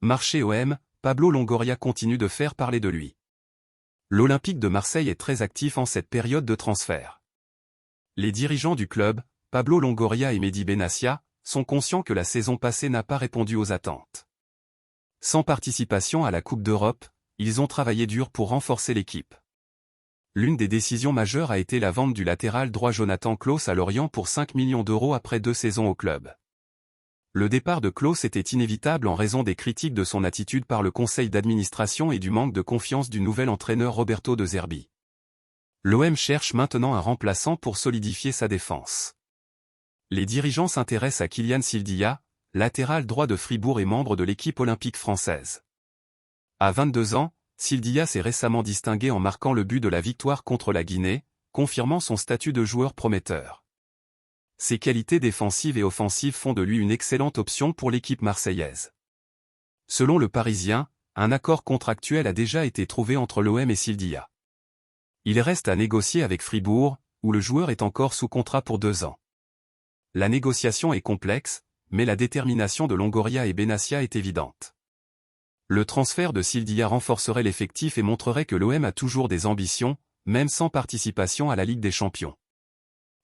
Marché OM, Pablo Longoria continue de faire parler de lui. L'Olympique de Marseille est très actif en cette période de transfert. Les dirigeants du club, Pablo Longoria et Mehdi Benassia, sont conscients que la saison passée n'a pas répondu aux attentes. Sans participation à la Coupe d'Europe, ils ont travaillé dur pour renforcer l'équipe. L'une des décisions majeures a été la vente du latéral droit Jonathan Klaus à Lorient pour 5 millions d'euros après 2 saisons au club. Le départ de Klaus était inévitable en raison des critiques de son attitude par le conseil d'administration et du manque de confiance du nouvel entraîneur Roberto De Zerbi. L'OM cherche maintenant un remplaçant pour solidifier sa défense. Les dirigeants s'intéressent à Kylian Sildia, latéral droit de Fribourg et membre de l'équipe olympique française. À 22 ans, Sildia s'est récemment distingué en marquant le but de la victoire contre la Guinée, confirmant son statut de joueur prometteur. Ses qualités défensives et offensives font de lui une excellente option pour l'équipe marseillaise. Selon le Parisien, un accord contractuel a déjà été trouvé entre l'OM et Sildia. Il reste à négocier avec Fribourg, où le joueur est encore sous contrat pour 2 ans. La négociation est complexe, mais la détermination de Longoria et Benassia est évidente. Le transfert de Sildia renforcerait l'effectif et montrerait que l'OM a toujours des ambitions, même sans participation à la Ligue des Champions.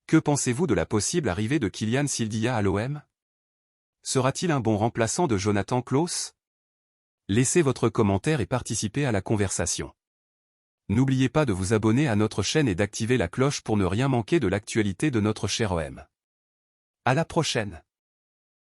Que pensez-vous de la possible arrivée de Kylian Sildia à l'OM? Sera-t-il un bon remplaçant de Jonathan Klaus? Laissez votre commentaire et participez à la conversation. N'oubliez pas de vous abonner à notre chaîne et d'activer la cloche pour ne rien manquer de l'actualité de notre cher OM. À la prochaine!